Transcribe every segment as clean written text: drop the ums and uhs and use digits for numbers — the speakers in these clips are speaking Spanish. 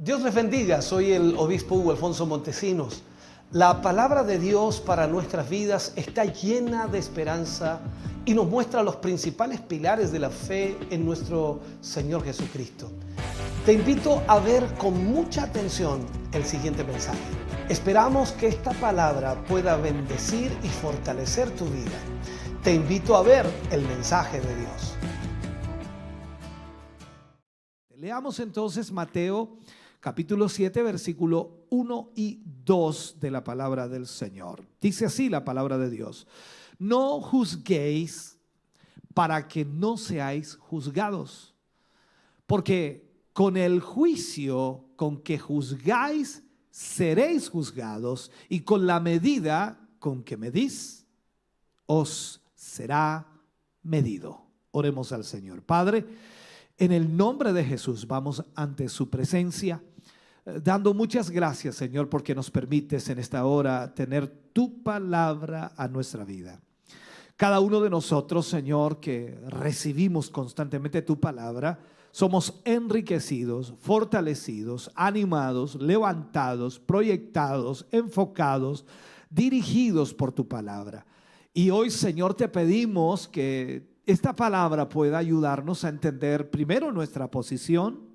Dios les bendiga, soy el obispo Hugo Alfonso Montesinos. La palabra de Dios para nuestras vidas está llena de esperanza y nos muestra los principales pilares de la fe en nuestro Señor Jesucristo. Te invito a ver con mucha atención el siguiente mensaje. Esperamos que esta palabra pueda bendecir y fortalecer tu vida. Te invito a ver el mensaje de Dios. Leamos entonces Mateo capítulo 7, versículo 1 y 2 de la palabra del Señor. Dice así la palabra de Dios: no juzguéis para que no seáis juzgados, porque con el juicio con que juzgáis seréis juzgados, y con la medida con que medís os será medido. Oremos al Señor. Padre, en el nombre de Jesús vamos ante su presencia, dando muchas gracias, Señor, porque nos permites en esta hora tener tu palabra a nuestra vida. Cada uno de nosotros, Señor, que recibimos constantemente tu palabra, somos enriquecidos, fortalecidos, animados, levantados, proyectados, enfocados, dirigidos por tu palabra. Y hoy, Señor, te pedimos que esta palabra pueda ayudarnos a entender primero nuestra posición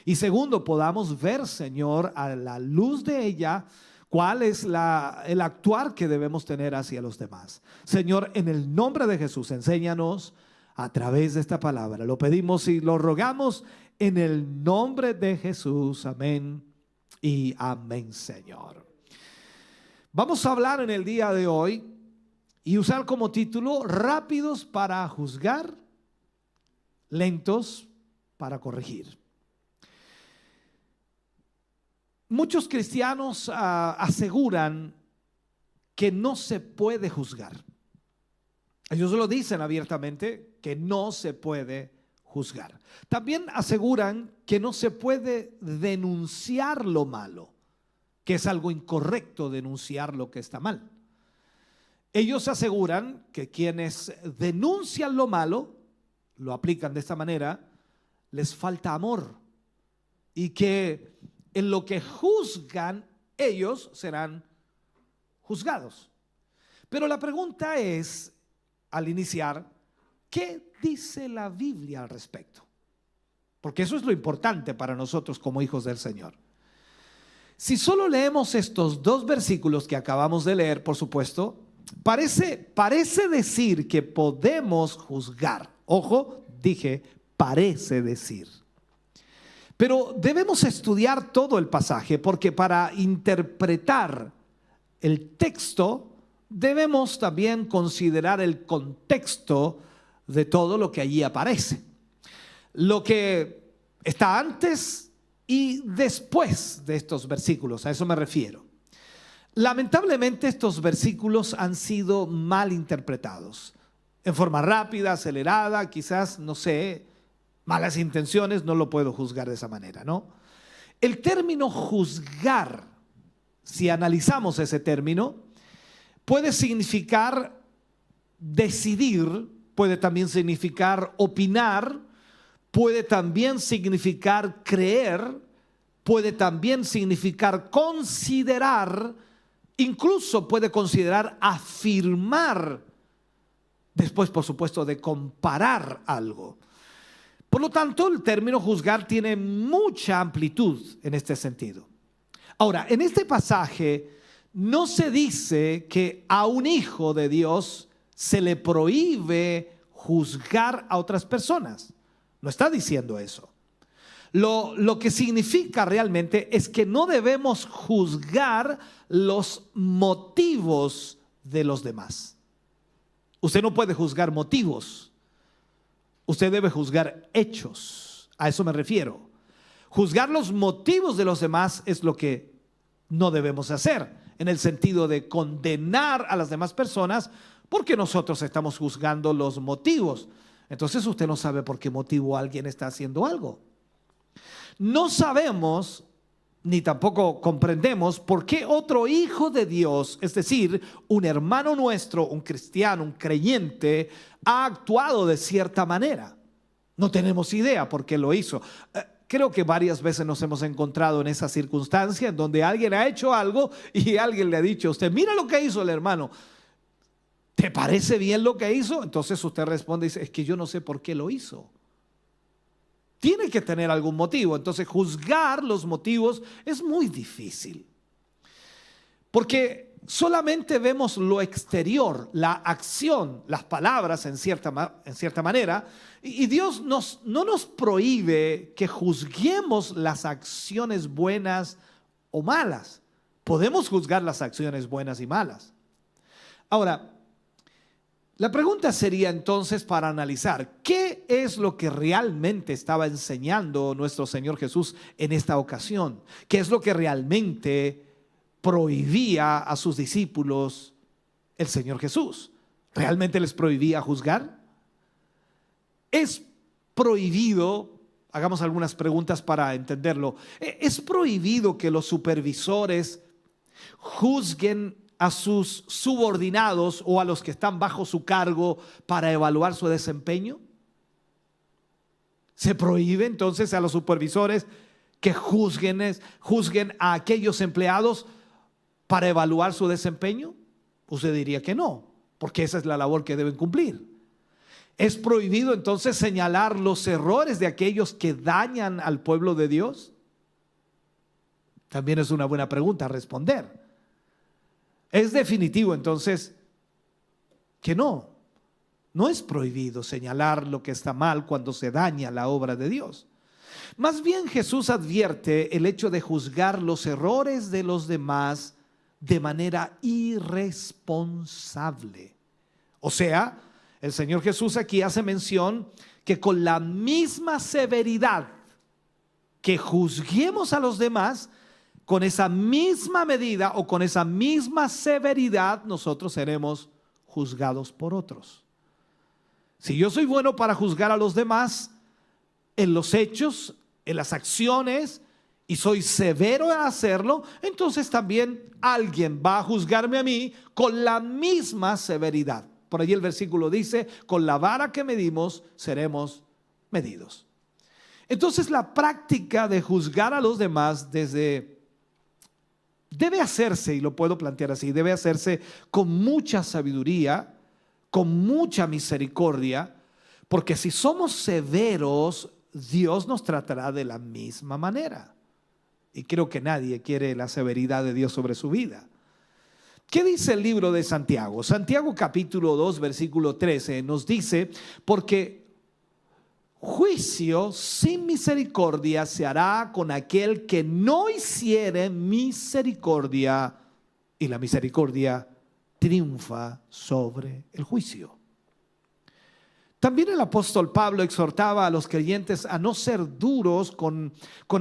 y segundo podamos ver, Señor, a la luz de ella cuál es el actuar que debemos tener hacia los demás. Señor, en el nombre de Jesús, enséñanos a través de esta palabra. Lo pedimos y lo rogamos en el nombre de Jesús. Amén y amén, Señor. Vamos a hablar en el día de hoy y usar como título: rápidos para juzgar, lentos para corregir. Muchos cristianos aseguran que no se puede juzgar. Ellos lo dicen abiertamente, que no se puede juzgar. También aseguran que no se puede denunciar lo malo, que es algo incorrecto denunciar lo que está mal. Ellos aseguran que quienes denuncian lo malo, lo aplican de esta manera, les falta amor, y que en lo que juzgan ellos serán juzgados. Pero la pregunta es, al iniciar, ¿qué dice la Biblia al respecto? Porque eso es lo importante para nosotros como hijos del Señor. Si solo leemos estos dos versículos que acabamos de leer, por supuesto, parece decir que podemos juzgar. Ojo, dije, parece decir. Pero debemos estudiar todo el pasaje, porque para interpretar el texto debemos también considerar el contexto de todo lo que allí aparece, lo que está antes y después de estos versículos. A eso me refiero. Lamentablemente estos versículos han sido mal interpretados, en forma rápida, acelerada, quizás, no sé, malas intenciones. No lo puedo juzgar de esa manera, ¿no? El término juzgar, si analizamos ese término, puede significar decidir, puede también significar opinar, puede también significar creer, puede también significar considerar, incluso puede considerar afirmar, después por supuesto de comparar algo. Por lo tanto, el término juzgar tiene mucha amplitud en este sentido. Ahora, en este pasaje no se dice que a un hijo de Dios se le prohíbe juzgar a otras personas. No está diciendo eso. Lo que significa realmente es que no debemos juzgar los motivos de los demás. Usted no puede juzgar motivos. Usted debe juzgar hechos. A eso me refiero. Juzgar los motivos de los demás es lo que no debemos hacer, en el sentido de condenar a las demás personas porque nosotros estamos juzgando los motivos. Entonces usted no sabe por qué motivo alguien está haciendo algo. No sabemos ni tampoco comprendemos por qué otro hijo de Dios, es decir, un hermano nuestro, un cristiano, un creyente, ha actuado de cierta manera. No tenemos idea por qué lo hizo. creo que varias veces nos hemos encontrado en esa circunstancia en donde alguien ha hecho algo y alguien le ha dicho a usted, mira lo que hizo el hermano, ¿te parece bien lo que hizo? Entonces usted responde y dice, es que yo no sé por qué lo hizo. Tiene que tener algún motivo. Entonces juzgar los motivos es muy difícil, porque solamente vemos lo exterior, la acción, las palabras en cierta manera, y Dios no nos prohíbe que juzguemos las acciones buenas o malas. Podemos juzgar las acciones buenas y malas. Ahora, la pregunta sería entonces, para analizar, ¿qué es lo que realmente estaba enseñando nuestro Señor Jesús en esta ocasión? ¿Qué es lo que realmente prohibía a sus discípulos el Señor Jesús? ¿Realmente les prohibía juzgar? ¿Es prohibido? Hagamos algunas preguntas para entenderlo. ¿Es prohibido que los supervisores juzguen a sus subordinados o a los que están bajo su cargo para evaluar su desempeño? ¿Se prohíbe entonces a los supervisores que juzguen a aquellos empleados para evaluar su desempeño? Usted diría que no, porque esa es la labor que deben cumplir. ¿Es prohibido entonces señalar los errores de aquellos que dañan al pueblo de Dios? También es una buena pregunta a responder. Es definitivo entonces que no es prohibido señalar lo que está mal cuando se daña la obra de Dios. Más bien Jesús advierte el hecho de juzgar los errores de los demás de manera irresponsable. O sea, el Señor Jesús aquí hace mención que con la misma severidad que juzguemos a los demás, con esa misma medida o con esa misma severidad nosotros seremos juzgados por otros. Si yo soy bueno para juzgar a los demás en los hechos, en las acciones, y soy severo en hacerlo, entonces también alguien va a juzgarme a mí con la misma severidad. Por allí el versículo dice, con la vara que medimos seremos medidos. Entonces la práctica de juzgar a los demás debe hacerse, y lo puedo plantear así, debe hacerse con mucha sabiduría, con mucha misericordia, porque si somos severos, Dios nos tratará de la misma manera. Y creo que nadie quiere la severidad de Dios sobre su vida. ¿Qué dice el libro de Santiago? Santiago capítulo 2, versículo 13 nos dice, porque juicio sin misericordia se hará con aquel que no hiciere misericordia, y la misericordia triunfa sobre el juicio. También el apóstol Pablo exhortaba a los creyentes a no ser duros con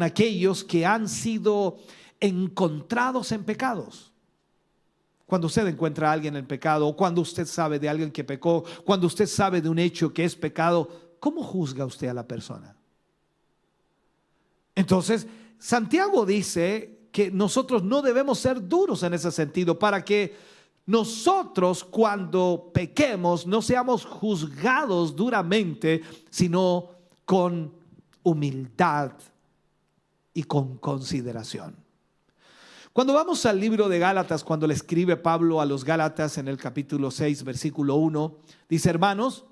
aquellos que han sido encontrados en pecados. Cuando usted encuentra a alguien en pecado, o cuando usted sabe de alguien que pecó, cuando usted sabe de un hecho que es pecado, ¿cómo juzga usted a la persona? Entonces, Santiago dice que nosotros no debemos ser duros en ese sentido, para que nosotros cuando pequemos no seamos juzgados duramente, sino con humildad y con consideración. Cuando vamos al libro de Gálatas, cuando le escribe Pablo a los Gálatas en el capítulo 6, versículo 1, dice: hermanos,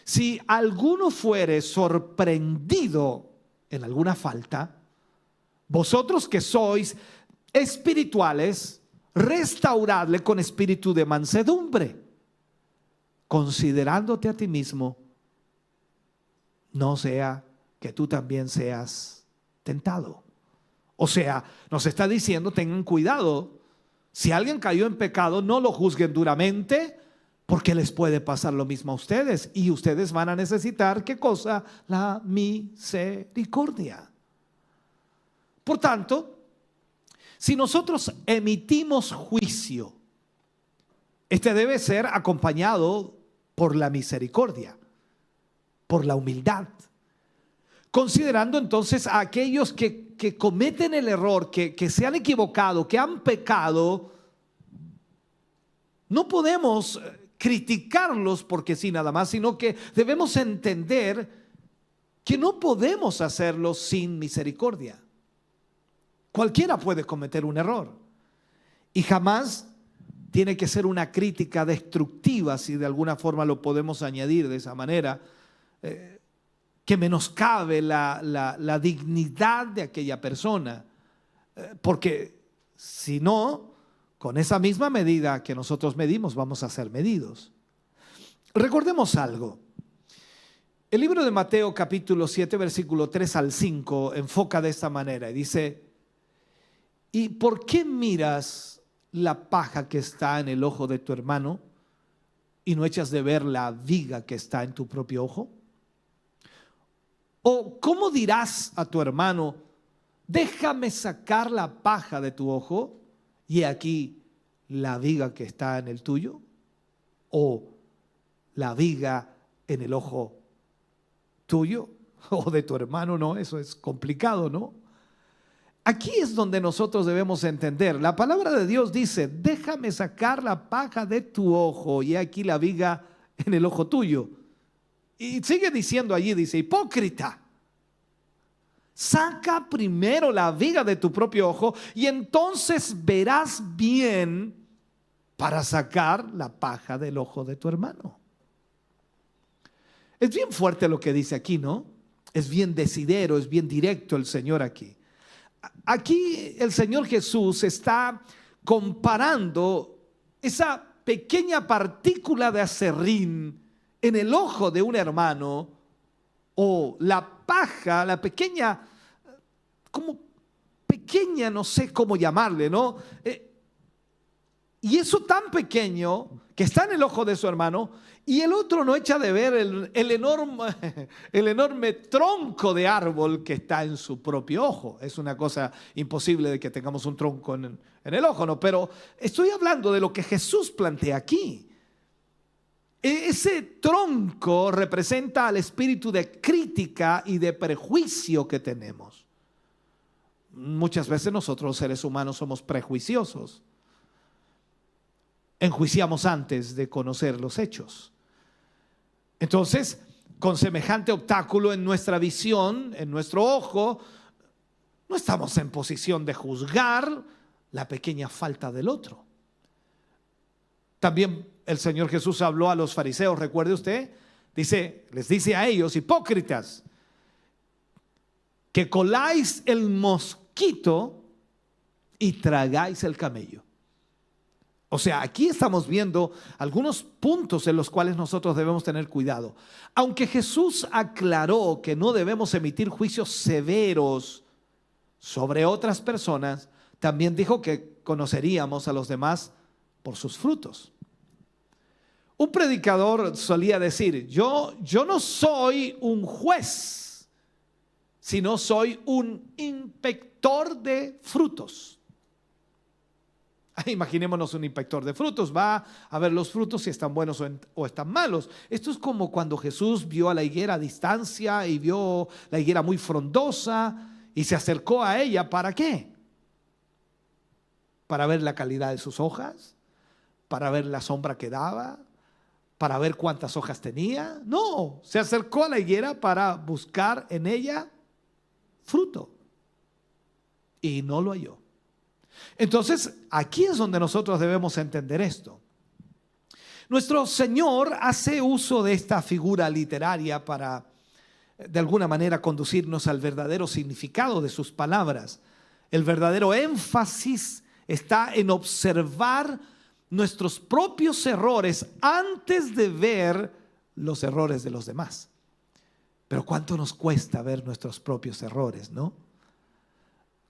si alguno fuere sorprendido en alguna falta, vosotros que sois espirituales, restauradle con espíritu de mansedumbre, considerándote a ti mismo, no sea que tú también seas tentado. O sea, nos está diciendo, tengan cuidado, si alguien cayó en pecado, no lo juzguen duramente, porque les puede pasar lo mismo a ustedes, y ustedes van a necesitar, ¿qué cosa? La misericordia. Por tanto, si nosotros emitimos juicio, este debe ser acompañado por la misericordia, por la humildad, considerando entonces a aquellos que cometen el error, que se han equivocado, que han pecado. No podemos criticarlos porque sí nada más, sino que debemos entender que no podemos hacerlo sin misericordia. Cualquiera puede cometer un error y jamás tiene que ser una crítica destructiva, si de alguna forma lo podemos añadir de esa manera, que menoscabe la dignidad de aquella persona, porque si no, con esa misma medida que nosotros medimos, vamos a ser medidos. Recordemos algo. El libro de Mateo capítulo 7, versículo 3 al 5 enfoca de esta manera y dice: ¿y por qué miras la paja que está en el ojo de tu hermano y no echas de ver la viga que está en tu propio ojo? ¿O cómo dirás a tu hermano: déjame sacar la paja de tu ojo y he aquí la viga que está en el tuyo? ¿O la viga en el ojo tuyo o de tu hermano? No, eso es complicado, ¿no? Aquí es donde nosotros debemos entender. La palabra de Dios dice: déjame sacar la paja de tu ojo y aquí la viga en el ojo tuyo. Y sigue diciendo allí, dice: hipócrita, saca primero la viga de tu propio ojo y entonces verás bien para sacar la paja del ojo de tu hermano. Es bien fuerte lo que dice aquí, ¿no? Es bien decidero, es bien directo el Señor aquí. Aquí el Señor Jesús está comparando esa pequeña partícula de aserrín en el ojo de un hermano, o la paja, la pequeña, como pequeña, no sé cómo llamarle, ¿no? Y eso tan pequeño que está en el ojo de su hermano, y el otro no echa de ver el enorme tronco de árbol que está en su propio ojo. Es una cosa imposible de que tengamos un tronco en el ojo, ¿no? Pero estoy hablando de lo que Jesús plantea aquí. Ese tronco representa al espíritu de crítica y de prejuicio que tenemos. Muchas veces nosotros, los seres humanos, somos prejuiciosos. Enjuiciamos antes de conocer los hechos. Entonces, con semejante obstáculo en nuestra visión, en nuestro ojo, no estamos en posición de juzgar la pequeña falta del otro. También el Señor Jesús habló a los fariseos, recuerde usted, les dice a ellos: hipócritas, que coláis el mosquito y tragáis el camello. O sea, aquí estamos viendo algunos puntos en los cuales nosotros debemos tener cuidado. Aunque Jesús aclaró que no debemos emitir juicios severos sobre otras personas, también dijo que conoceríamos a los demás por sus frutos. Un predicador solía decir: yo no soy un juez, sino soy un inspector de frutos. Imaginémonos un inspector de frutos, va a ver los frutos si están buenos o están malos. Esto es como cuando Jesús vio a la higuera a distancia y vio la higuera muy frondosa y se acercó a ella. ¿Para qué? Para ver la calidad de sus hojas, para ver la sombra que daba, para ver cuántas hojas tenía. No, se acercó a la higuera para buscar en ella fruto y no lo halló. Entonces, aquí es donde nosotros debemos entender esto. Nuestro Señor hace uso de esta figura literaria para, de alguna manera, conducirnos al verdadero significado de sus palabras. El verdadero énfasis está en observar nuestros propios errores antes de ver los errores de los demás. Pero ¿cuánto nos cuesta ver nuestros propios errores, no?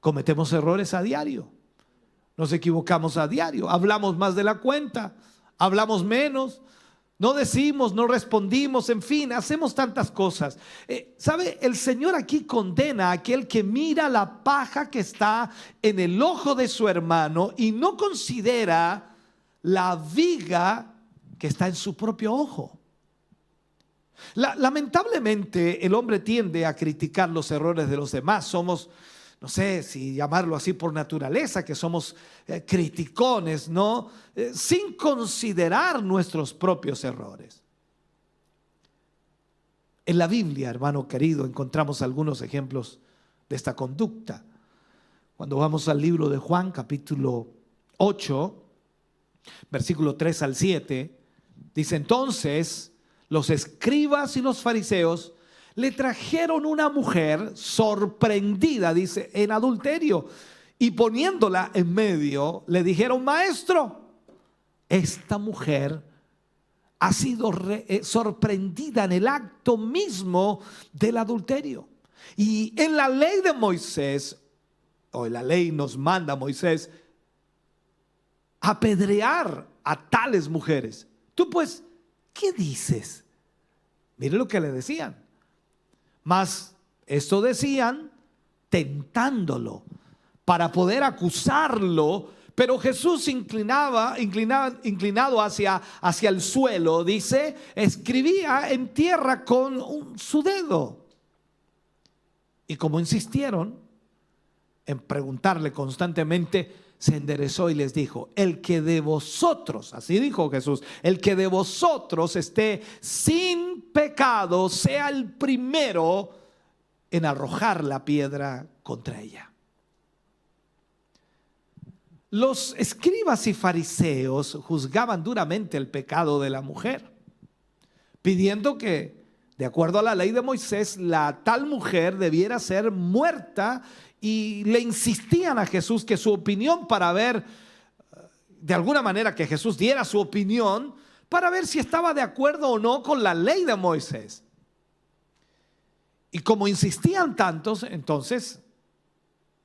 Cometemos errores a diario. Nos equivocamos a diario, hablamos más de la cuenta, hablamos menos, no decimos, no respondimos, en fin, hacemos tantas cosas. ¿Sabe? El Señor aquí condena a aquel que mira la paja que está en el ojo de su hermano y no considera la viga que está en su propio ojo. Lamentablemente el hombre tiende a criticar los errores de los demás. Somos, no sé si llamarlo así por naturaleza, que somos criticones, ¿no? Sin considerar nuestros propios errores. En la Biblia, hermano querido, encontramos algunos ejemplos de esta conducta. Cuando vamos al libro de Juan, capítulo 8, versículo 3 al 7, dice: entonces los escribas y los fariseos le trajeron una mujer sorprendida, dice, en adulterio, y poniéndola en medio, le dijeron: maestro, esta mujer ha sido sorprendida en el acto mismo del adulterio. Y en la ley de Moisés, o en la ley nos manda Moisés apedrear a tales mujeres. Tú pues, ¿qué dices? Mire lo que le decían. Mas esto decían tentándolo para poder acusarlo. Pero Jesús inclinado hacia el suelo, dice, escribía en tierra con su dedo. Y como insistieron en preguntarle constantemente, se enderezó y les dijo: el que de vosotros, así dijo Jesús, el que de vosotros esté sin pecado, sea el primero en arrojar la piedra contra ella. Los escribas y fariseos juzgaban duramente el pecado de la mujer, pidiendo que, de acuerdo a la ley de Moisés, la tal mujer debiera ser muerta, y le insistían a Jesús que su opinión, para ver, de alguna manera, que Jesús diera su opinión para ver si estaba de acuerdo o no con la ley de Moisés. Y como insistían tantos, entonces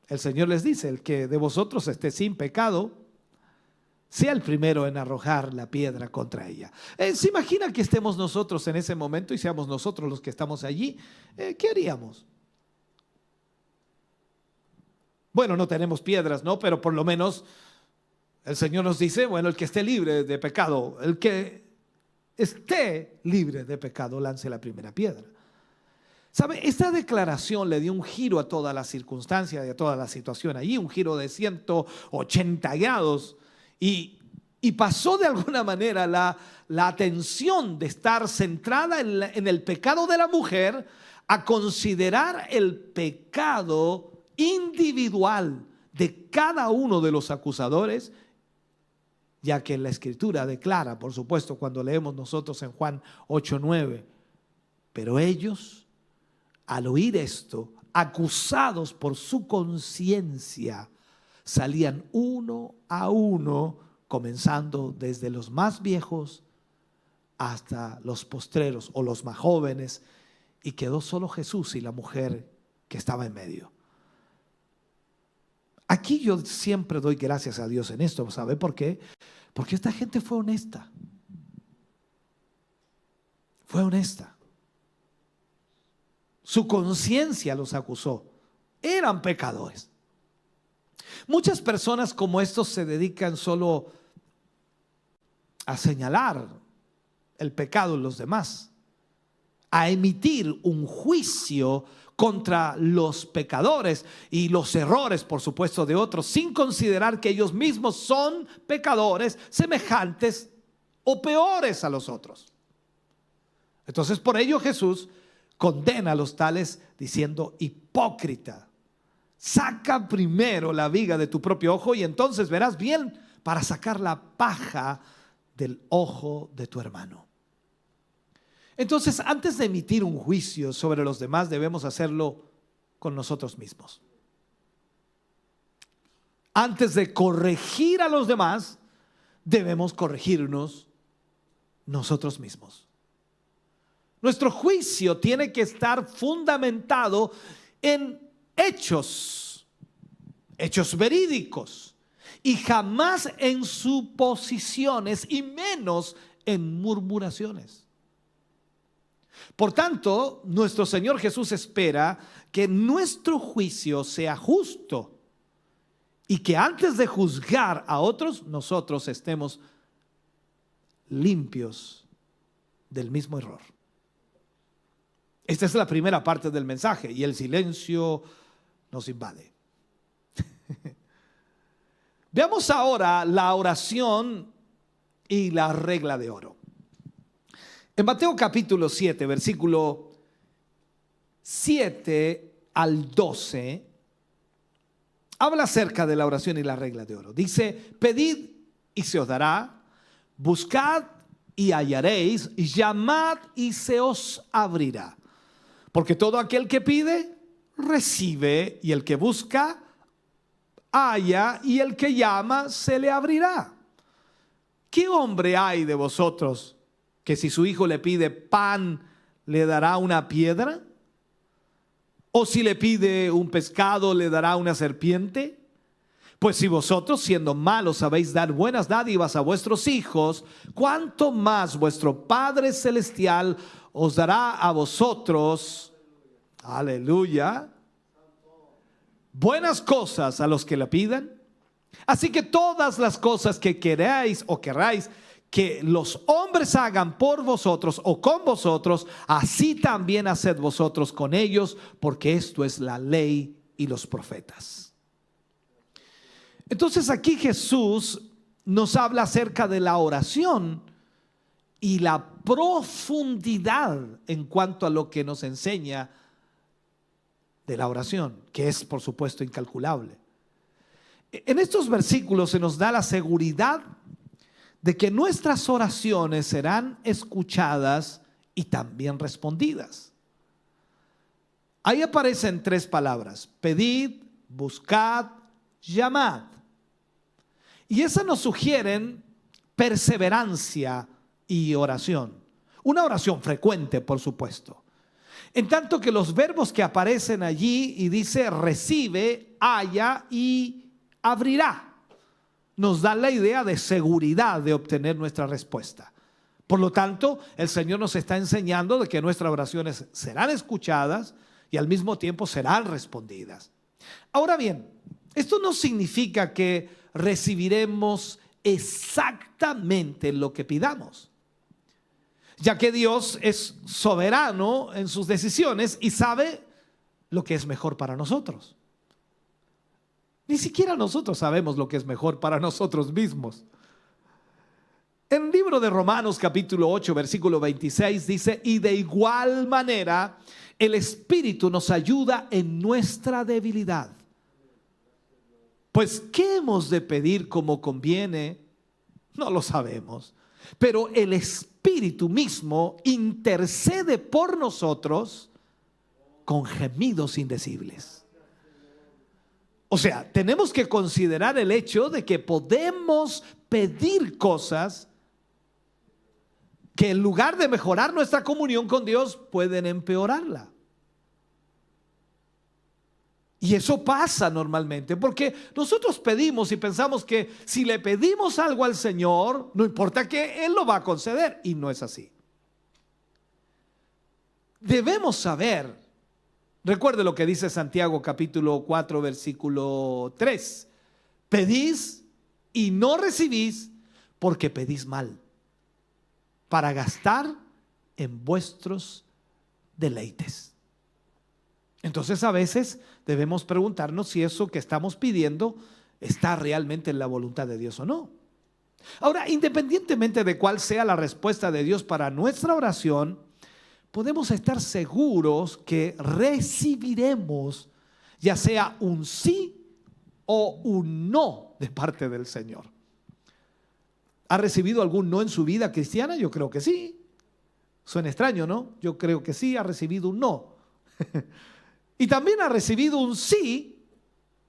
el Señor les dice: el que de vosotros esté sin pecado, sea el primero en arrojar la piedra contra ella. ¿Se imagina que estemos nosotros en ese momento y seamos nosotros los que estamos allí? ¿Qué haríamos? Bueno, no tenemos piedras, ¿no? Pero por lo menos el Señor nos dice: bueno, el que esté libre de pecado, el que esté libre de pecado, lance la primera piedra. ¿Sabe? Esta declaración le dio un giro a toda la circunstancia y a toda la situación allí, un giro de 180 grados, y pasó de alguna manera la atención de estar centrada en el pecado de la mujer a considerar el pecado individual de cada uno de los acusadores, ya que la Escritura declara, por supuesto, cuando leemos nosotros en Juan 8:9, pero ellos, al oír esto, acusados por su conciencia, salían uno a uno, comenzando desde los más viejos hasta los postreros o los más jóvenes, y quedó solo Jesús y la mujer que estaba en medio. Aquí yo siempre doy gracias a Dios en esto. ¿Sabe por qué? Porque esta gente fue honesta. Fue honesta. Su conciencia los acusó. Eran pecadores. Muchas personas como estos se dedican solo a señalar el pecado en los demás, a emitir un juicio contra los pecadores y los errores, por supuesto, de otros, sin considerar que ellos mismos son pecadores semejantes o peores a los otros. Entonces, por ello Jesús condena a los tales diciendo: hipócrita, saca primero la viga de tu propio ojo y entonces verás bien para sacar la paja del ojo de tu hermano. Entonces, antes de emitir un juicio sobre los demás, debemos hacerlo con nosotros mismos. Antes de corregir a los demás, debemos corregirnos nosotros mismos. Nuestro juicio tiene que estar fundamentado en hechos verídicos, y jamás en suposiciones, y menos en murmuraciones. Por tanto, nuestro Señor Jesús espera que nuestro juicio sea justo y que antes de juzgar a otros, nosotros estemos limpios del mismo error. Esta es la primera parte del mensaje y el silencio nos invade. Veamos ahora la oración y la regla de oro. En Mateo capítulo 7, versículo 7 al 12, habla acerca de la oración y la regla de oro. Dice: pedid y se os dará, buscad y hallaréis, llamad y se os abrirá. Porque todo aquel que pide, recibe, y el que busca, halla, y el que llama, se le abrirá. ¿Qué hombre hay de vosotros que si su hijo le pide pan, le dará una piedra? ¿O si le pide un pescado, le dará una serpiente? Pues si vosotros, siendo malos, sabéis dar buenas dádivas a vuestros hijos, ¿cuánto más vuestro Padre Celestial os dará a vosotros, aleluya, buenas cosas a los que le pidan? Así que todas las cosas que queráis o querráis que los hombres hagan por vosotros o con vosotros, así también haced vosotros con ellos, porque esto es la ley y los profetas. Entonces aquí Jesús nos habla acerca de la oración y la profundidad en cuanto a lo que nos enseña de la oración, que es por supuesto incalculable. En estos versículos se nos da la seguridad de que nuestras oraciones serán escuchadas y también respondidas. Ahí aparecen 3 palabras: pedid, buscad, llamad. Y esas nos sugieren perseverancia y oración. Una oración frecuente, por supuesto. En tanto que los verbos que aparecen allí y dice recibe, halla y abrirá, nos dan la idea de seguridad de obtener nuestra respuesta. Por lo tanto, el Señor nos está enseñando de que nuestras oraciones serán escuchadas y al mismo tiempo serán respondidas. Ahora bien, esto no significa que recibiremos exactamente lo que pidamos, ya que Dios es soberano en sus decisiones y sabe lo que es mejor para nosotros. Ni siquiera nosotros sabemos lo que es mejor para nosotros mismos. En el libro de Romanos capítulo 8 versículo 26 dice: y de igual manera el Espíritu nos ayuda en nuestra debilidad. Pues ¿qué hemos de pedir como conviene? No lo sabemos. Pero el Espíritu mismo intercede por nosotros con gemidos indecibles. O sea, tenemos que considerar el hecho de que podemos pedir cosas que en lugar de mejorar nuestra comunión con Dios, pueden empeorarla. Y eso pasa normalmente, porque nosotros pedimos y pensamos que si le pedimos algo al Señor, no importa que Él lo va a conceder, y no es así. Debemos saber, recuerde lo que dice Santiago capítulo 4 versículo 3: pedís y no recibís porque pedís mal, para gastar en vuestros deleites. Entonces a veces debemos preguntarnos si eso que estamos pidiendo está realmente en la voluntad de Dios o no. Ahora, independientemente de cuál sea la respuesta de Dios para nuestra oración, podemos estar seguros que recibiremos ya sea un sí o un no de parte del Señor. ¿Ha recibido algún no en su vida cristiana? Yo creo que sí. Suena extraño, ¿no? Yo creo que sí, ha recibido un no. Y también ha recibido un sí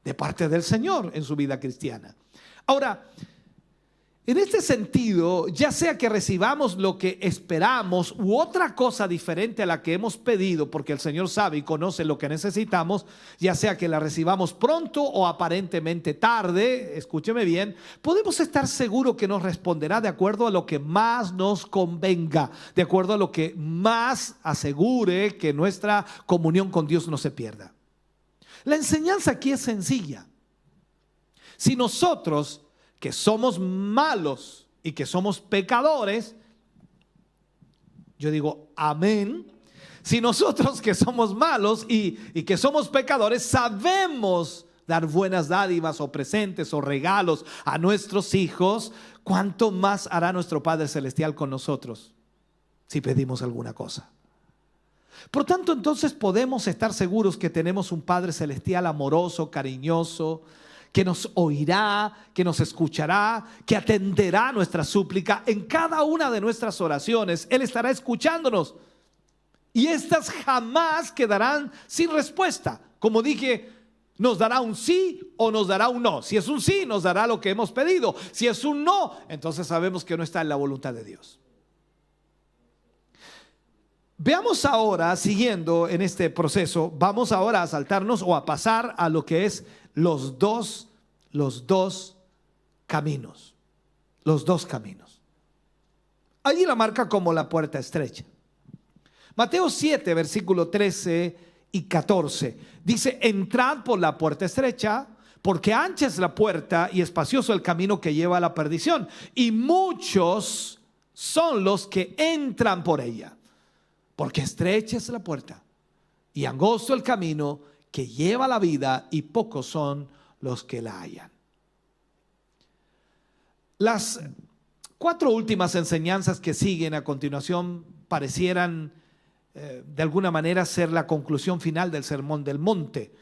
de parte del Señor en su vida cristiana. Ahora, en este sentido, ya sea que recibamos lo que esperamos u otra cosa diferente a la que hemos pedido, porque el Señor sabe y conoce lo que necesitamos, ya sea que la recibamos pronto o aparentemente tarde, escúcheme bien, podemos estar seguros que nos responderá de acuerdo a lo que más nos convenga, de acuerdo a lo que más asegure que nuestra comunión con Dios no se pierda. La enseñanza aquí es sencilla. Si nosotros, que somos malos y que somos pecadores, yo digo amén. Si nosotros que somos malos y que somos pecadores sabemos dar buenas dádivas o presentes o regalos a nuestros hijos, ¿cuánto más hará nuestro Padre Celestial con nosotros si pedimos alguna cosa? Por tanto, entonces podemos estar seguros que tenemos un Padre Celestial amoroso, cariñoso, que nos oirá, que nos escuchará, que atenderá nuestra súplica en cada una de nuestras oraciones. Él estará escuchándonos y estas jamás quedarán sin respuesta. Como dije, nos dará un sí o nos dará un no. Si es un sí, nos dará lo que hemos pedido. Si es un no, entonces sabemos que no está en la voluntad de Dios. Veamos ahora, siguiendo en este proceso, vamos ahora a saltarnos o a pasar a lo que es los dos caminos. Los dos caminos. Allí la marca como la puerta estrecha. Mateo 7, versículo 13 y 14. Dice: entrad por la puerta estrecha, porque ancha es la puerta y espacioso el camino que lleva a la perdición, y muchos son los que entran por ella. Porque estrecha es la puerta y angosto el camino que lleva a la vida, y pocos son los que la hallan. Las 4 últimas enseñanzas que siguen a continuación parecieran de alguna manera ser la conclusión final del Sermón del Monte.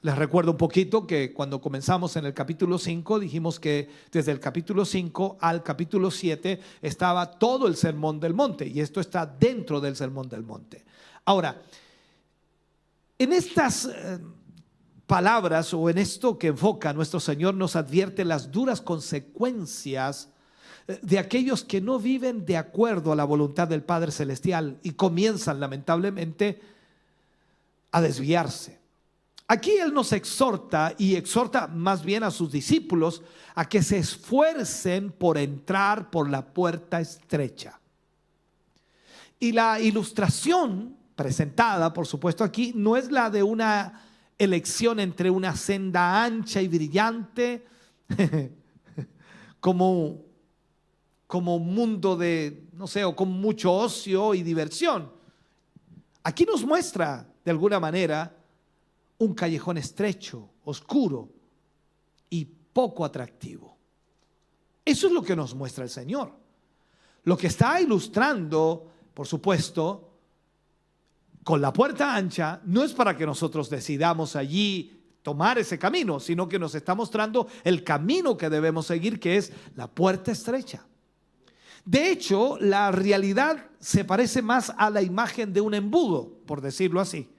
Les recuerdo un poquito que cuando comenzamos en el capítulo 5 dijimos que desde el capítulo 5 al capítulo 7 estaba todo el Sermón del Monte, y esto está dentro del Sermón del Monte. Ahora, en estas palabras o en esto que enfoca, nuestro Señor nos advierte las duras consecuencias de aquellos que no viven de acuerdo a la voluntad del Padre Celestial y comienzan lamentablemente a desviarse. Aquí Él nos exhorta, y exhorta más bien a sus discípulos, a que se esfuercen por entrar por la puerta estrecha. Y la ilustración presentada, por supuesto, aquí no es la de una elección entre una senda ancha y brillante como un mundo de, no sé, o con mucho ocio y diversión. Aquí nos muestra de alguna manera un callejón estrecho, oscuro y poco atractivo. Eso es lo que nos muestra el Señor. Lo que está ilustrando, por supuesto, con la puerta ancha, no es para que nosotros decidamos allí tomar ese camino, sino que nos está mostrando el camino que debemos seguir, que es la puerta estrecha. De hecho, la realidad se parece más a la imagen de un embudo, por decirlo así.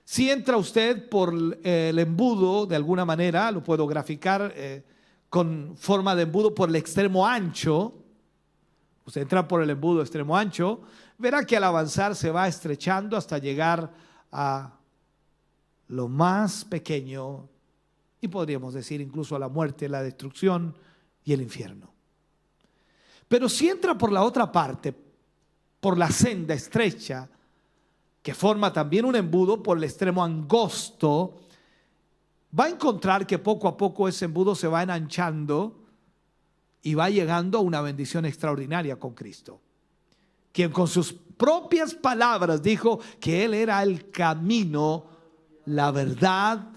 Si entra usted por el embudo, de alguna manera, lo puedo graficar con forma de embudo por el extremo ancho. Usted entra por el embudo extremo ancho, verá que al avanzar se va estrechando hasta llegar a lo más pequeño, y podríamos decir incluso a la muerte, la destrucción y el infierno. Pero si entra por la otra parte, por la senda estrecha, que forma también un embudo por el extremo angosto, va a encontrar que poco a poco ese embudo se va enanchando y va llegando a una bendición extraordinaria con Cristo, quien con sus propias palabras dijo que Él era el camino, la verdad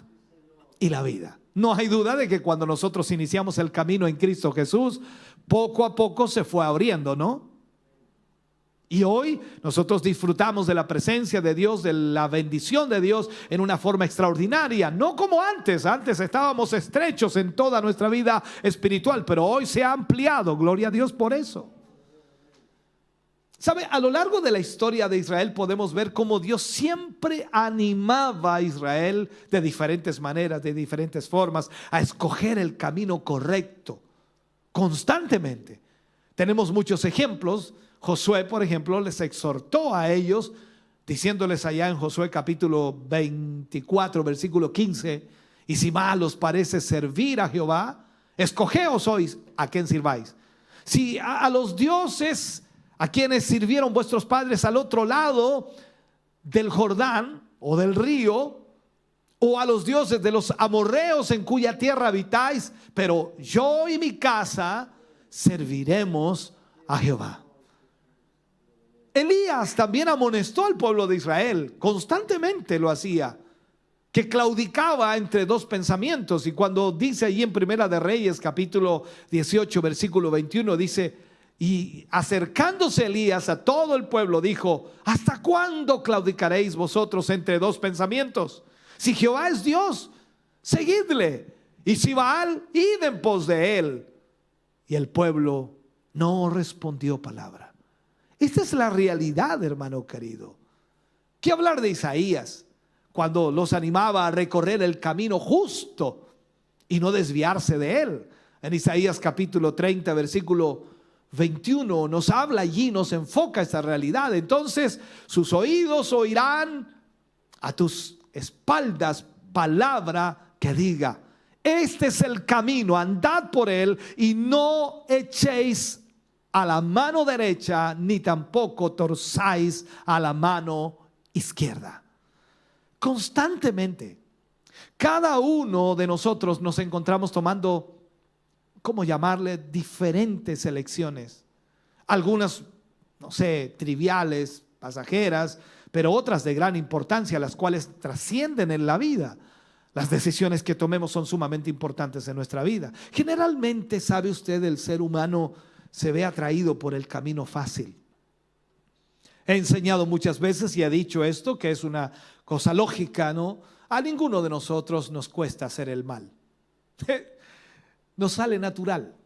y la vida. No hay duda de que cuando nosotros iniciamos el camino en Cristo Jesús, poco a poco se fue abriendo, ¿no? Y hoy nosotros disfrutamos de la presencia de Dios, de la bendición de Dios en una forma extraordinaria, no como antes. Antes estábamos estrechos en toda nuestra vida espiritual, pero hoy se ha ampliado, gloria a Dios por eso. ¿Sabe? A lo largo de la historia de Israel podemos ver cómo Dios siempre animaba a Israel de diferentes maneras, de diferentes formas, a escoger el camino correcto, constantemente. Tenemos muchos ejemplos. Josué, por ejemplo, les exhortó a ellos, diciéndoles allá en Josué capítulo 24, versículo 15, y si mal os parece servir a Jehová, escogeos hoy a quién sirváis. Si a los dioses a quienes sirvieron vuestros padres al otro lado del Jordán o del río, o a los dioses de los amorreos en cuya tierra habitáis, pero yo y mi casa serviremos a Jehová. Elías también amonestó al pueblo de Israel, constantemente lo hacía, que claudicaba entre dos pensamientos. Y cuando dice allí en Primera de Reyes capítulo 18 versículo 21, dice: Y acercándose Elías a todo el pueblo, dijo: ¿hasta cuándo claudicaréis vosotros entre dos pensamientos? Si Jehová es Dios, seguidle, y si Baal, id en pos de él. Y el pueblo no respondió palabra. Esta es la realidad, hermano querido. ¿Qué hablar de Isaías cuando los animaba a recorrer el camino justo y no desviarse de él? En Isaías capítulo 30, versículo 21 nos habla allí, nos enfoca esta realidad. Entonces sus oídos oirán a tus espaldas palabra que diga: este es el camino, andad por él, y no echéis a la mano derecha, ni tampoco torzáis a la mano izquierda. Constantemente, cada uno de nosotros nos encontramos tomando, ¿cómo llamarle?, diferentes elecciones. Algunas, no sé, triviales, pasajeras, pero otras de gran importancia, las cuales trascienden en la vida. Las decisiones que tomemos son sumamente importantes en nuestra vida. Generalmente, sabe usted, el ser humano se ve atraído por el camino fácil. He enseñado muchas veces y he dicho esto, que es una cosa lógica, ¿no? A ninguno de nosotros nos cuesta hacer el mal. Nos sale natural.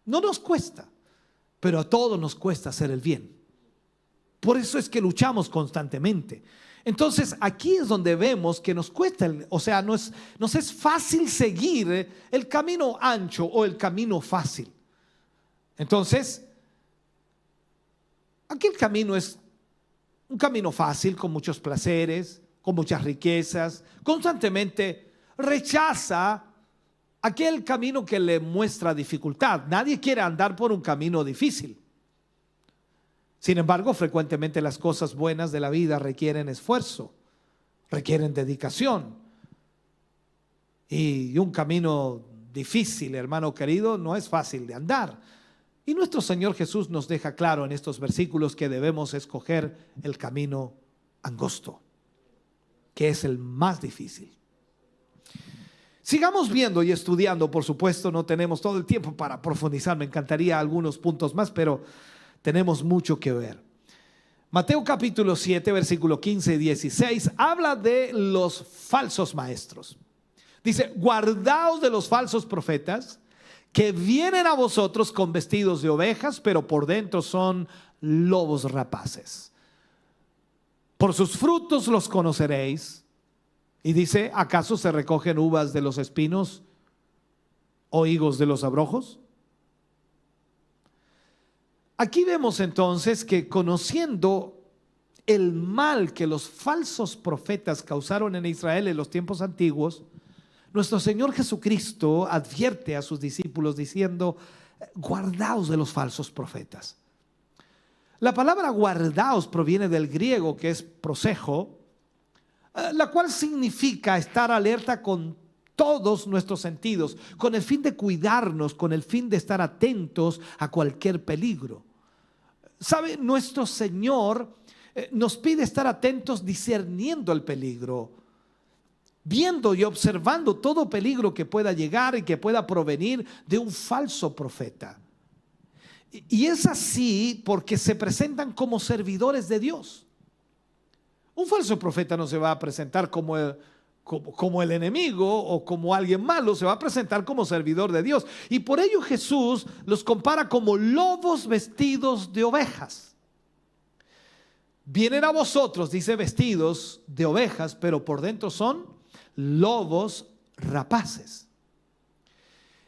No nos cuesta, pero a todos nos cuesta hacer el bien. Por eso es que luchamos constantemente. Entonces aquí es donde vemos que nos cuesta, nos es fácil seguir el camino ancho o el camino fácil. Entonces, aquí el camino es un camino fácil, con muchos placeres, con muchas riquezas. Constantemente rechaza aquel camino que le muestra dificultad. Nadie quiere andar por un camino difícil. Sin embargo, frecuentemente las cosas buenas de la vida requieren esfuerzo, requieren dedicación. Y un camino difícil, hermano querido, no es fácil de andar. Y nuestro Señor Jesús nos deja claro en estos versículos que debemos escoger el camino angosto, que es el más difícil. Sigamos viendo y estudiando. Por supuesto, no tenemos todo el tiempo para profundizar. Me encantaría algunos puntos más, pero tenemos mucho que ver. Mateo capítulo 7, versículo 15 y 16 habla de los falsos maestros. Dice: guardaos de los falsos profetas, que vienen a vosotros con vestidos de ovejas, pero por dentro son lobos rapaces. Por sus frutos los conoceréis. Y dice: ¿acaso se recogen uvas de los espinos o higos de los abrojos? Aquí vemos entonces que, conociendo el mal que los falsos profetas causaron en Israel en los tiempos antiguos, nuestro Señor Jesucristo advierte a sus discípulos diciendo: guardaos de los falsos profetas. La palabra guardaos proviene del griego, que es prosejo, la cual significa estar alerta con todos nuestros sentidos, con el fin de cuidarnos, con el fin de estar atentos a cualquier peligro. ¿Sabe? Nuestro Señor nos pide estar atentos, discerniendo el peligro, viendo y observando todo peligro que pueda llegar y que pueda provenir de un falso profeta. Y es así porque se presentan como servidores de Dios. Un falso profeta no se va a presentar como el enemigo o como alguien malo, se va a presentar como servidor de Dios. Y por ello Jesús los compara como lobos vestidos de ovejas. Vienen a vosotros, dice, vestidos de ovejas, pero por dentro son lobos rapaces.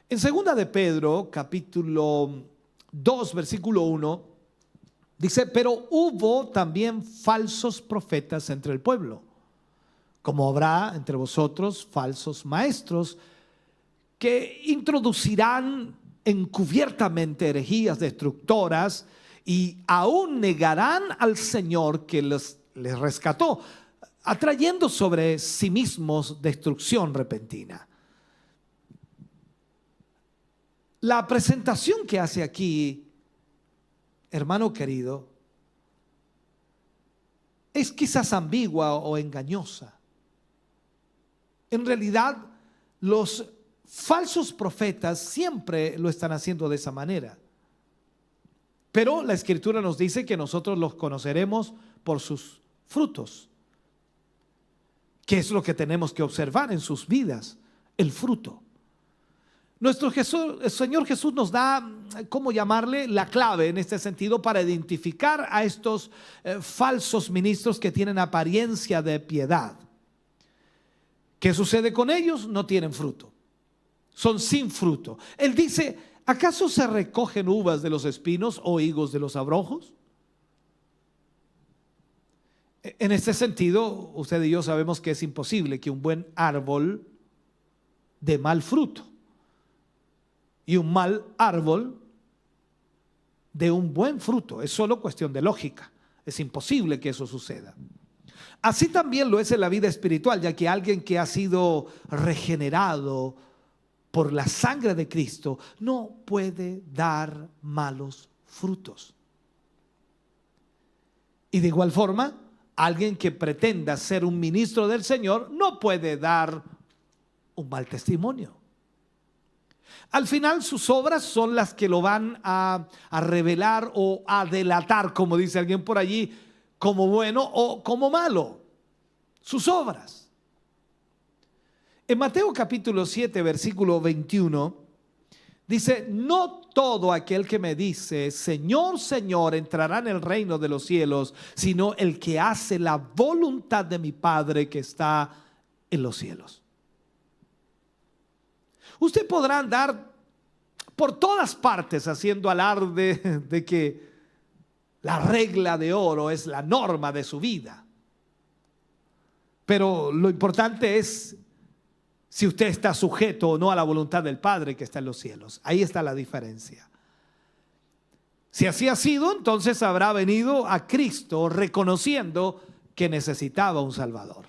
En 2 de Pedro, capítulo 2, versículo 1, dice: pero hubo también falsos profetas entre el pueblo, como habrá entre vosotros falsos maestros, que introducirán encubiertamente herejías destructoras, y aún negarán al Señor que les rescató, atrayendo sobre sí mismos destrucción repentina. La presentación que hace aquí, hermano querido, es quizás ambigua o engañosa. En realidad, los falsos profetas siempre lo están haciendo de esa manera. Pero la Escritura nos dice que nosotros los conoceremos por sus frutos. ¿Qué es lo que tenemos que observar en sus vidas? El fruto. Nuestro Jesús, el Señor Jesús nos da, ¿cómo llamarle?, la clave en este sentido para identificar a estos falsos ministros que tienen apariencia de piedad. ¿Qué sucede con ellos? No tienen fruto. Son sin fruto. Él dice, ¿acaso se recogen uvas de los espinos o higos de los abrojos? En este sentido, usted y yo sabemos que es imposible que un buen árbol dé mal fruto y un mal árbol dé un buen fruto. Es solo cuestión de lógica. Es imposible que eso suceda. Así también lo es en la vida espiritual, ya que alguien que ha sido regenerado por la sangre de Cristo no puede dar malos frutos. Y de igual forma, alguien que pretenda ser un ministro del Señor no puede dar un mal testimonio. Al final sus obras son las que lo van a revelar o a delatar, como dice alguien por allí, como bueno o como malo. Sus obras. En Mateo capítulo 7, versículo 21, dice, no todo aquel que me dice, Señor, Señor, entrará en el reino de los cielos, sino el que hace la voluntad de mi Padre que está en los cielos. Usted podrá andar por todas partes haciendo alarde de que la regla de oro es la norma de su vida. Pero lo importante es si usted está sujeto o no a la voluntad del Padre que está en los cielos. Ahí está la diferencia. Si así ha sido, entonces habrá venido a Cristo reconociendo que necesitaba un Salvador.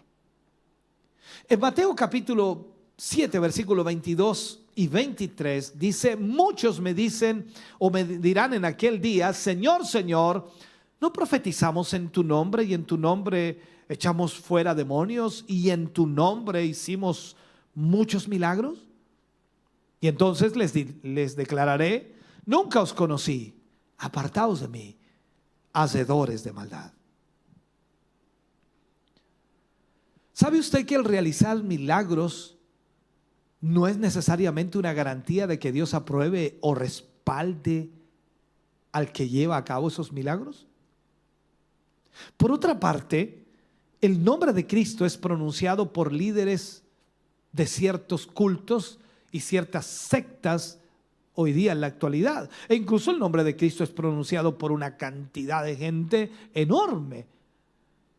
En Mateo capítulo 7, versículo 22 y 23 dice, muchos me dicen o me dirán en aquel día, Señor, Señor, ¿no profetizamos en tu nombre y en tu nombre echamos fuera demonios y en tu nombre hicimos muchos milagros? Y entonces les declararé, nunca os conocí, apartaos de mí, hacedores de maldad. ¿Sabe usted que el realizar milagros no es necesariamente una garantía de que Dios apruebe o respalde al que lleva a cabo esos milagros? Por otra parte, el nombre de Cristo es pronunciado por líderes de ciertos cultos y ciertas sectas hoy día en la actualidad. E incluso el nombre de Cristo es pronunciado por una cantidad de gente enorme,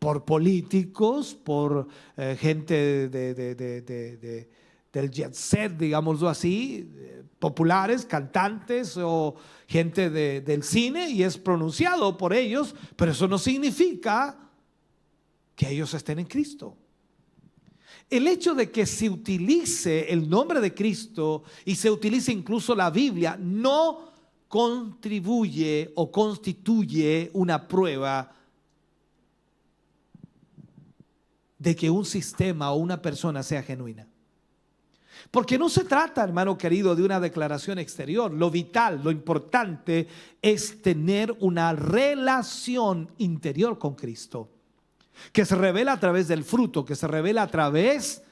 por políticos, por gente del jet set, digámoslo así, populares, cantantes o gente del cine, y es pronunciado por ellos, pero eso no significa que ellos estén en Cristo. El hecho de que se utilice el nombre de Cristo y se utilice incluso la Biblia no contribuye o constituye una prueba de que un sistema o una persona sea genuina. Porque no se trata, hermano querido, de una declaración exterior. Lo vital, lo importante es tener una relación interior con Cristo, que se revela a través del fruto, que se revela a través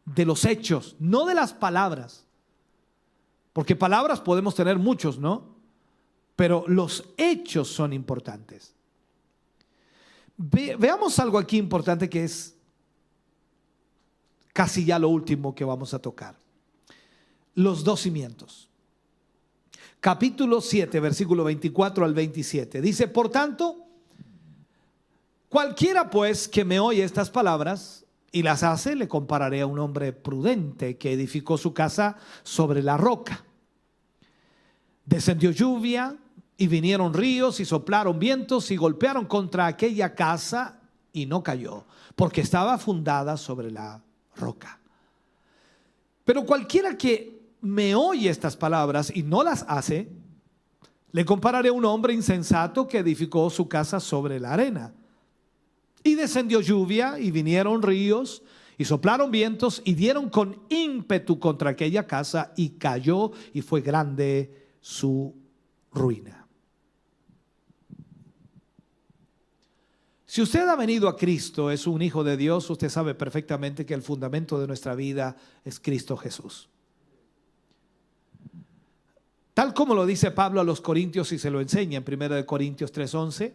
de los hechos, no de las palabras. Porque palabras podemos tener muchos, ¿no? Pero los hechos son importantes. Veamos algo aquí importante que es casi ya lo último que vamos a tocar. Los dos cimientos. Capítulo 7, versículo 24 al 27. Dice, por tanto, cualquiera pues que me oye estas palabras y las hace, le compararé a un hombre prudente que edificó su casa sobre la roca. Descendió lluvia y vinieron ríos y soplaron vientos y golpearon contra aquella casa y no cayó, porque estaba fundada sobre la roca. Pero cualquiera que me oye estas palabras y no las hace, le compararé a un hombre insensato que edificó su casa sobre la arena. Y descendió lluvia y vinieron ríos y soplaron vientos y dieron con ímpetu contra aquella casa y cayó y fue grande su ruina. Si usted ha venido a Cristo, es un hijo de Dios, usted sabe perfectamente que el fundamento de nuestra vida es Cristo Jesús. Tal como lo dice Pablo a los Corintios y se lo enseña en 1 Corintios 3:11,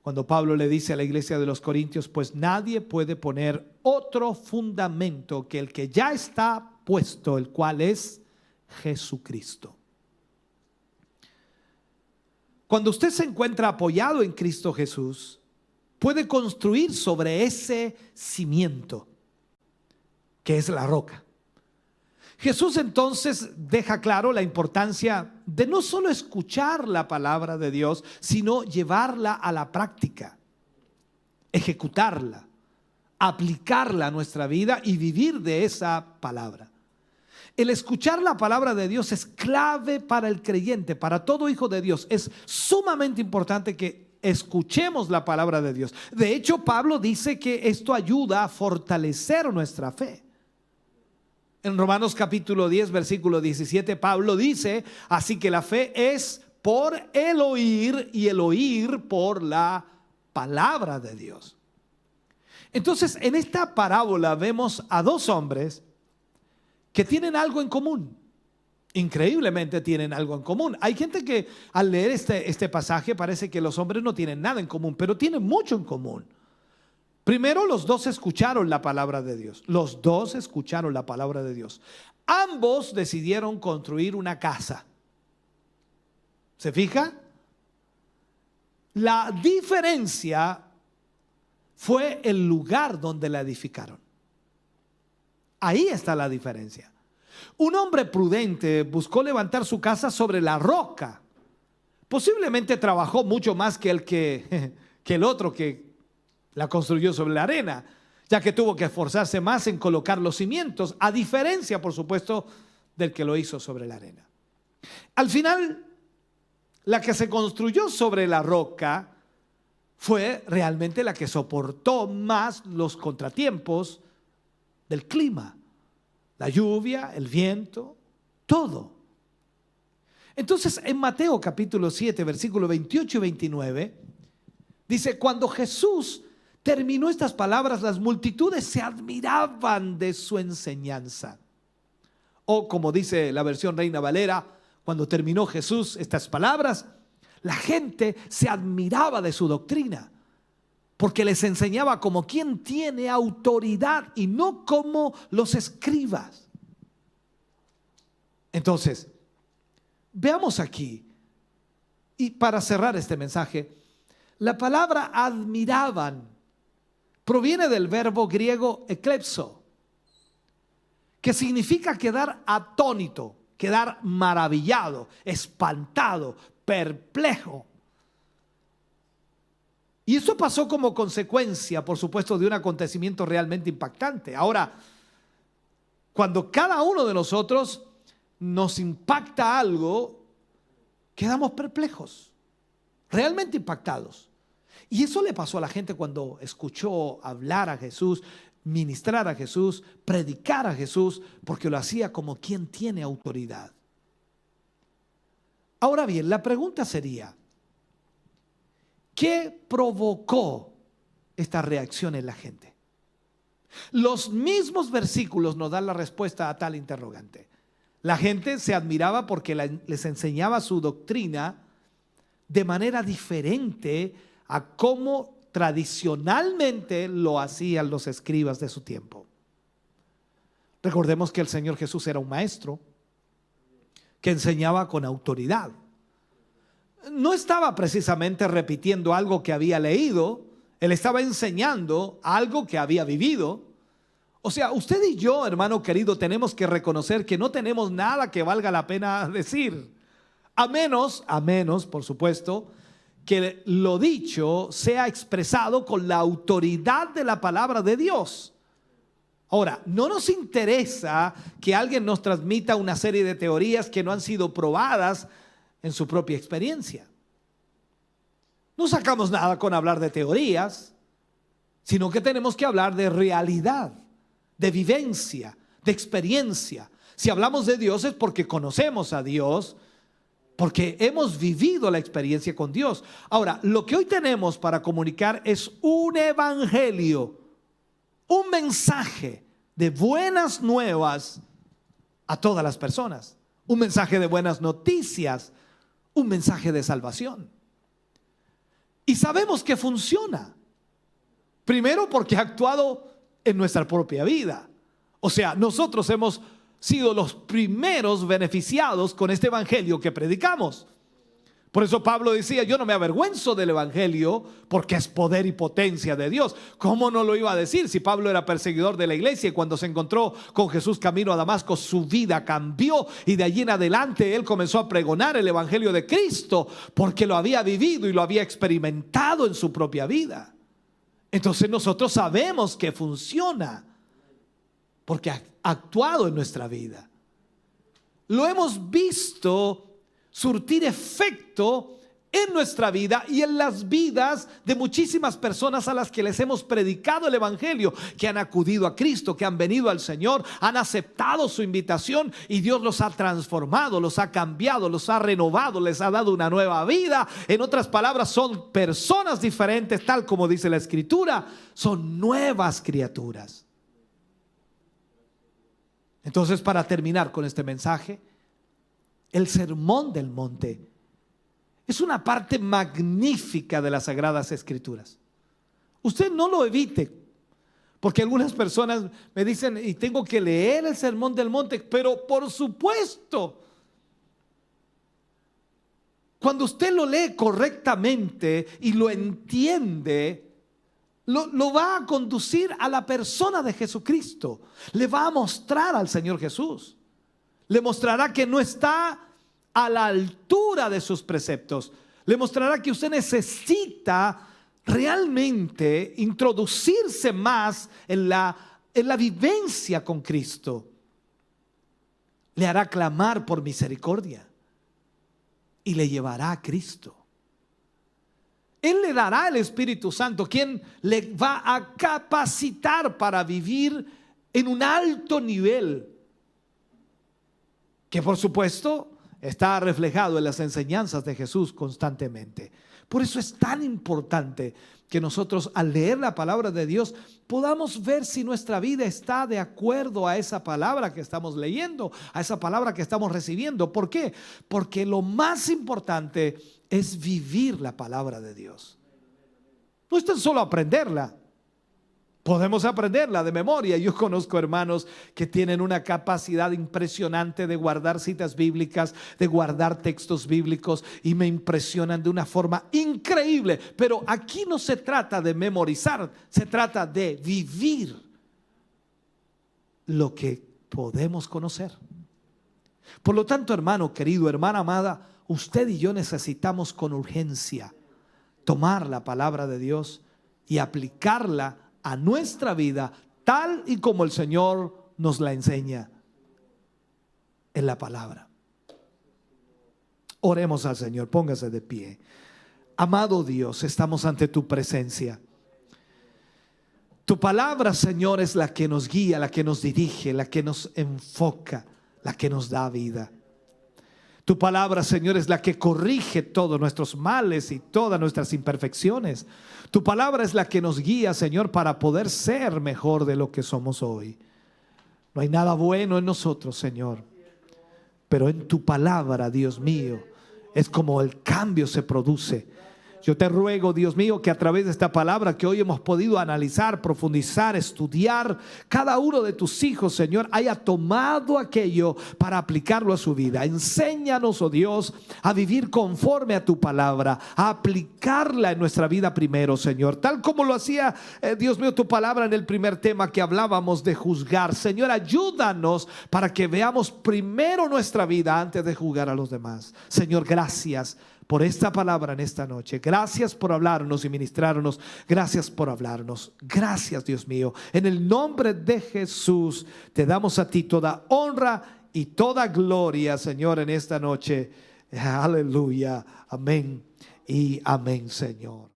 cuando Pablo le dice a la iglesia de los Corintios, pues nadie puede poner otro fundamento que el que ya está puesto, el cual es Jesucristo. Cuando usted se encuentra apoyado en Cristo Jesús, puede construir sobre ese cimiento que es la roca. Jesús entonces deja claro la importancia de no solo escuchar la palabra de Dios, sino llevarla a la práctica, ejecutarla, aplicarla a nuestra vida y vivir de esa palabra. El escuchar la palabra de Dios es clave para el creyente, para todo hijo de Dios. Es sumamente importante que escuchemos la palabra de Dios. De hecho, Pablo dice que esto ayuda a fortalecer nuestra fe. En Romanos capítulo 10, versículo 17, Pablo dice, así que la fe es por el oír y el oír por la palabra de Dios. Entonces, en esta parábola vemos a dos hombres que tienen algo en común. Increíblemente tienen algo en común. Hay gente que al leer este pasaje parece que los hombres no tienen nada en común, pero tienen mucho en común. Primero, los dos escucharon la palabra de Dios. Los dos escucharon la palabra de Dios. Ambos decidieron construir una casa. ¿Se fija? La diferencia fue el lugar donde la edificaron. Ahí está la diferencia. Un hombre prudente buscó levantar su casa sobre la roca. Posiblemente trabajó mucho más que el otro que la construyó sobre la arena, ya que tuvo que esforzarse más en colocar los cimientos, a diferencia, por supuesto, del que lo hizo sobre la arena. Al final, la que se construyó sobre la roca fue realmente la que soportó más los contratiempos del clima, la lluvia, el viento, todo. Entonces, en Mateo capítulo 7, versículos 28 y 29, dice, cuando Jesús terminó estas palabras, las multitudes se admiraban de su enseñanza. O como dice la versión Reina Valera, cuando terminó Jesús estas palabras, la gente se admiraba de su doctrina, porque les enseñaba como quien tiene autoridad y no como los escribas. Entonces, veamos aquí, y para cerrar este mensaje, la palabra admiraban proviene del verbo griego eklepso, que significa quedar atónito, quedar maravillado, espantado, perplejo. Y esto pasó como consecuencia, por supuesto, de un acontecimiento realmente impactante. Ahora, cuando cada uno de nosotros nos impacta algo, quedamos perplejos, realmente impactados. Y eso le pasó a la gente cuando escuchó hablar a Jesús, ministrar a Jesús, predicar a Jesús, porque lo hacía como quien tiene autoridad. Ahora bien, la pregunta sería, ¿qué provocó esta reacción en la gente? Los mismos versículos nos dan la respuesta a tal interrogante. La gente se admiraba porque les enseñaba su doctrina de manera diferente a cómo tradicionalmente lo hacían los escribas de su tiempo. Recordemos que el Señor Jesús era un maestro que enseñaba con autoridad. No estaba precisamente repitiendo algo que había leído, él estaba enseñando algo que había vivido. O sea, usted y yo, hermano querido, tenemos que reconocer que no tenemos nada que valga la pena decir, a menos, por supuesto, que lo dicho sea expresado con la autoridad de la palabra de Dios. Ahora, no nos interesa que alguien nos transmita una serie de teorías que no han sido probadas en su propia experiencia. No sacamos nada con hablar de teorías, sino que tenemos que hablar de realidad, de vivencia, de experiencia. Si hablamos de Dios es porque conocemos a Dios porque hemos vivido la experiencia con Dios. Ahora, lo que hoy tenemos para comunicar es un evangelio, un mensaje de buenas nuevas a todas las personas, un mensaje de buenas noticias, un mensaje de salvación. Y sabemos que funciona. Primero porque ha actuado en nuestra propia vida. O sea, nosotros hemos sido los primeros beneficiados con este evangelio que predicamos. Por eso Pablo decía: yo no me avergüenzo del evangelio, porque es poder y potencia de Dios. ¿Cómo no lo iba a decir si Pablo era perseguidor de la iglesia y cuando se encontró con Jesús camino a Damasco su vida cambió y de allí en adelante él comenzó a pregonar el evangelio de Cristo porque lo había vivido y lo había experimentado en su propia vida? Entonces nosotros sabemos que funciona porque ha actuado en nuestra vida. Lo hemos visto surtir efecto en nuestra vida y en las vidas de muchísimas personas a las que les hemos predicado el evangelio, que han acudido a Cristo, que han venido al Señor, han aceptado su invitación y Dios los ha transformado, los ha cambiado, los ha renovado, les ha dado una nueva vida. En otras palabras, son personas diferentes, tal como dice la Escritura, son nuevas criaturas. Entonces, para terminar con este mensaje, el Sermón del Monte es una parte magnífica de las Sagradas Escrituras. Usted no lo evite, porque algunas personas me dicen: y tengo que leer el Sermón del Monte. Pero por supuesto, cuando usted lo lee correctamente y lo entiende, lo va a conducir a la persona de Jesucristo. Le va a mostrar al Señor Jesús. Le mostrará que no está a la altura de sus preceptos. Le mostrará que usted necesita realmente introducirse más en la vivencia con Cristo. Le hará clamar por misericordia y le llevará a Cristo. Él le dará el Espíritu Santo, quien le va a capacitar para vivir en un alto nivel, que por supuesto está reflejado en las enseñanzas de Jesús constantemente. Por eso es tan importante que nosotros, al leer la palabra de Dios, podamos ver si nuestra vida está de acuerdo a esa palabra que estamos leyendo, a esa palabra que estamos recibiendo. ¿Por qué? Porque lo más importante es vivir la palabra de Dios. No es tan solo aprenderla. Podemos aprenderla de memoria. Yo conozco hermanos que tienen una capacidad impresionante de guardar citas bíblicas, de guardar textos bíblicos, y me impresionan de una forma increíble. Pero aquí no se trata de memorizar, se trata de vivir lo que podemos conocer. Por lo tanto, hermano querido, hermana amada, usted y yo necesitamos con urgencia tomar la palabra de Dios y aplicarla a nuestra vida tal y como el Señor nos la enseña en la palabra. Oremos al Señor, póngase de pie. Amado Dios, estamos ante tu presencia. Tu palabra, Señor, es la que nos guía, la que nos dirige, la que nos enfoca, la que nos da vida. Tu palabra, Señor, es la que corrige todos nuestros males y todas nuestras imperfecciones. Tu palabra es la que nos guía, Señor, para poder ser mejor de lo que somos hoy. No hay nada bueno en nosotros, Señor, pero en tu palabra, Dios mío, es como el cambio se produce. Yo te ruego, Dios mío, que a través de esta palabra que hoy hemos podido analizar, profundizar, estudiar, cada uno de tus hijos, Señor, haya tomado aquello para aplicarlo a su vida. Enséñanos, oh Dios, a vivir conforme a tu palabra, a aplicarla en nuestra vida primero, Señor, tal como lo hacía, Dios mío, tu palabra en el primer tema que hablábamos de juzgar. Señor, ayúdanos para que veamos primero nuestra vida antes de juzgar a los demás. Señor, gracias por esta palabra en esta noche. Gracias por hablarnos y ministrarnos. Gracias por hablarnos. Gracias, Dios mío. En el nombre de Jesús te damos a ti toda honra y toda gloria, Señor, en esta noche. Aleluya. Amén y amén, Señor.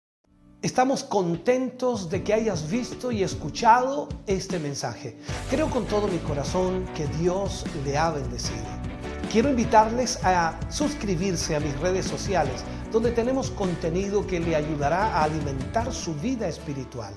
Estamos contentos de que hayas visto y escuchado este mensaje. Creo con todo mi corazón que Dios le ha bendecido. quiero invitarles a suscribirse a mis redes sociales, donde tenemos contenido que le ayudará a alimentar su vida espiritual.